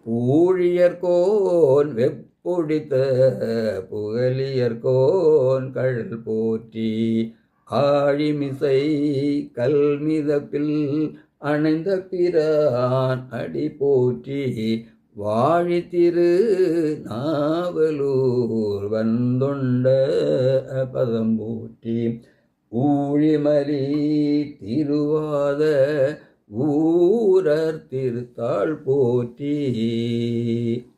பூழியர்கோன் வெப்பொழித்த புகழியர்கோன் கழல் போற்றி. ஆழிமிசை கல்மிதப்பில் அணைந்த பிரான் அடி போற்றி. வாழி திரு நாவலூர் வந்தொண்ட பதம் போற்றி. ஊழிமலி திருவாத ஊரர் திருத்தாள் போற்றி.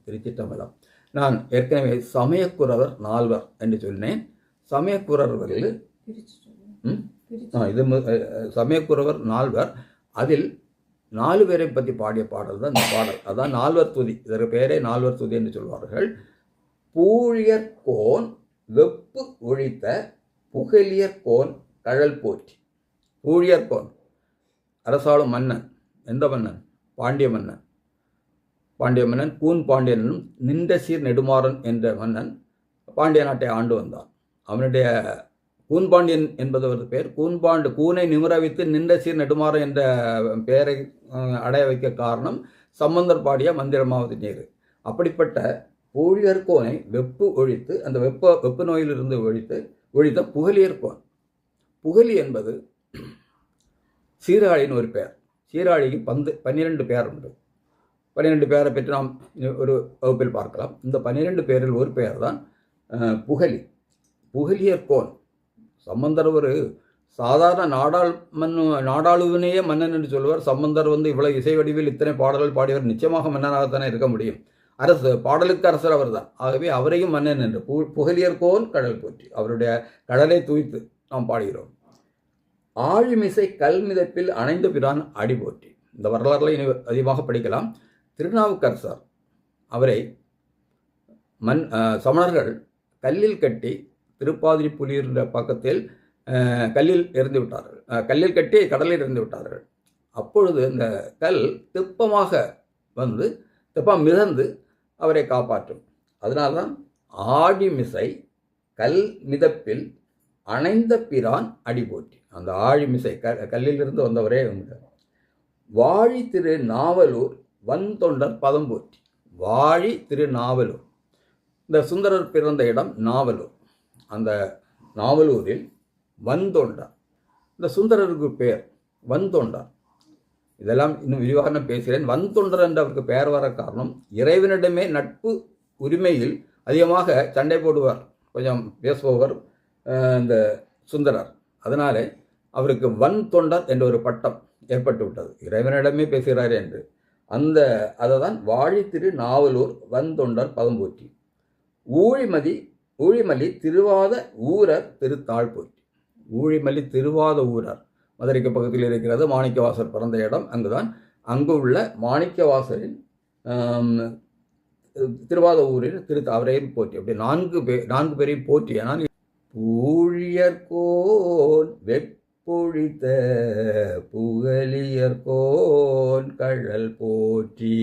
திருச்சிற்றம்பலம். நான் ஏற்கனவே சமயக்குறவர் 4 என்று சொன்னேன். சமயக்குறவர்கள் இது சமயக்குறவர் 4. அதில் 4 பேரை பற்றி பாடிய பாடல் தான் இந்த பாடல். அதான் 4 துதி. இதற்கு பேரே 4 துதி என்று சொல்வார்கள். பூழியர்கோன் வெப்பு ஒழித்த புகழியர்கோன் கழல் போற்றி. பூழியர்கோன் அரசாளும் மன்னன். எந்த மன்னன்? பாண்டிய மன்னன். பாண்டிய மன்னன் கூன் பாண்டியனும் நின்ற சீர் நெடுமாறன் என்ற மன்னன் பாண்டிய நாட்டை ஆண்டு வந்தான். அவனுடைய கூன்பாண்டியன் என்பது பெயர். கூனை நிமிர வைத்து நின்ற சீர் நெடுமாறன் என்ற பெயரை அடைய வைக்க காரணம் சம்பந்தர் பாடிய மந்திரமாவது நீர். அப்படிப்பட்ட பூழியர்கோனை வெப்பு ஒழித்து, அந்த வெப்பு நோயிலிருந்து ஒழித்த புகழியர்கோன். புகழி என்பது சீராழியின் ஒரு பெயர். சீராழிக்கு 12 பெயர் உண்டு. 12 பெயரை பற்றி நாம் ஒரு வகுப்பில் பார்க்கலாம். இந்த 12 பேரில் ஒரு பெயர் தான் புகழி. புகழியர்கோன். சம்பந்தர் ஒரு சாதாரண நாடாளுவனையே மன்னன் என்று சொல்லுவார். சம்பந்தர் இவ்வளவு இசை வடிவில் இத்தனை பாடல்கள் பாடியவர், நிச்சயமாக மன்னனாகத்தானே இருக்க முடியும். பாடலுக்கு அரசர் அவர் தான். ஆகவே அவரையும் மன்னன் என்று புகழியர்கோன் கழல் போற்றி. அவருடைய கடலை தூய்த்து நாம் பாடுகிறோம். ஆழிமிசை கல்மிதப்பில் அணைந்த பிரான் அடி போற்றி. இந்த வரலாறுகளை இனி அதிகமாக படிக்கலாம். திருநாவுக்கரசர் அவரை சமணர்கள் கல்லில் கட்டி திருப்பாதிரி புலியூர் பக்கத்தில் கல்லில் எறிந்து விட்டார்கள். கல்லில் கட்டி கடலில் எறிந்து விட்டார்கள். அப்பொழுது இந்த கல் திப்பமாக மிதந்து அவரை காப்பாற்றும். அதனால்தான் ஆழிமிசை கல் மிதப்பில் அணைந்த பிரான் அடி போற்றி. அந்த ஆழிமிசை கல்லிலிருந்து வந்தவரே வாழி திரு நாவலூர் வந்தொண்டர் பதம் போற்றி. வாழி திரு நாவலூர். இந்த சுந்தரர் பிறந்த இடம் நாவலூர். அந்த நாவலூரில் வந்தொண்டார். இந்த சுந்தரருக்கு பேர் வந்தொண்டார். இதெல்லாம் இன்னும் விரிவாக பேசுகிறேன். வந்தொண்டர் என்று அவருக்கு பெயர் வர காரணம், இறைவனிடமே நட்பு உரிமையில் அதிகமாக சண்டை போடுவார், கொஞ்சம் பேசுபவர் இந்த சுந்தரர். அதனாலே அவருக்கு வந்தொண்டர் என்ற ஒரு பட்டம் ஏற்பட்டு விட்டது. இறைவனிடமே பேசுகிறார் என்று. அதை தான் வாழி திரு நாவலூர் வந்தொண்டர் பதம் போற்றி. ஊழிமலி திருவாத ஊரர் திருத்தாள் போற்றி. ஊழிமலி திருவாத ஊரர் மதுரைக்கு பக்கத்தில் இருக்கிறது. மாணிக்கவாசர் பிறந்த இடம் அங்குதான். அங்கு உள்ள மாணிக்கவாசரின் திருவாத ஊரில் அவரையும் போற்றி. அப்படி 4 பேரையும் போற்றி. ஆனால் பூழியர்கோன் வெப்பொழித்த புகழியர்கோன் கழல் போற்றி.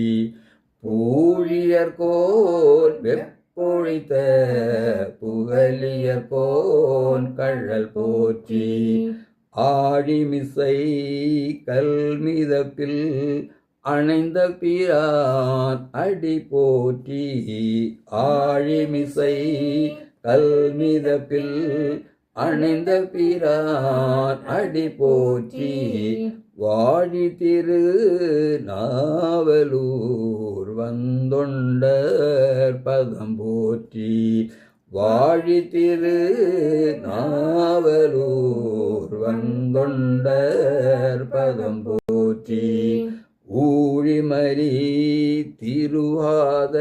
பூழியர்கோன் வெப்பொழித்த புகழியர்கோன் கழல் போற்றி. ஆழிமிசை கல்மிதப்பில் அணைந்த பிரான் அடி போற்றி. ஆழிமிசை கல்மிதப்பில் அணைந்த பிரான் அடி போற்றி. வாழி திரு நாவலூர் வந்தொண்டர் பதம் போற்றி. வாழி திரு நாவலூர் வந்தொண்டர் பதம் போற்றி. ஊழிமலி திருவாத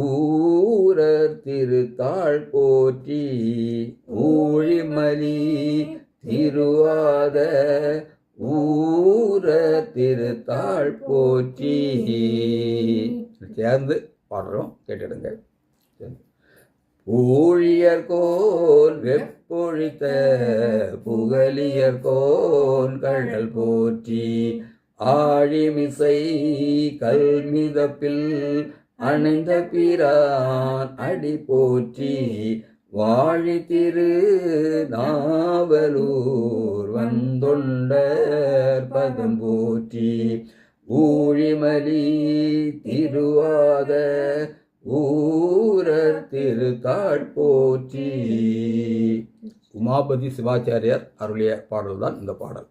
ஊரர் திருத்தாள் போற்றி. ஊழிமலி திருவாத ஊரர் திருத்தாள் போற்றி. சேர்ந்து பாடுறோம், கேட்டுடுங்க. ஊழியர்கோன் வெப்பொழித்த புகழியர்கோன் கழல் போற்றி. ஆழிமிசை கல்மிதப்பில் அணைந்த பிரான் அடி போற்றி. வாழி திரு நாவலூர் வந்தொண்டர் பதம் போற்றி. ஊழிமலி திருவாத ஊரர் திருத்தாள் போற்றி. உமாபதி சிவாச்சாரியார் அருளிய பாடல்தான் இந்த பாடல்.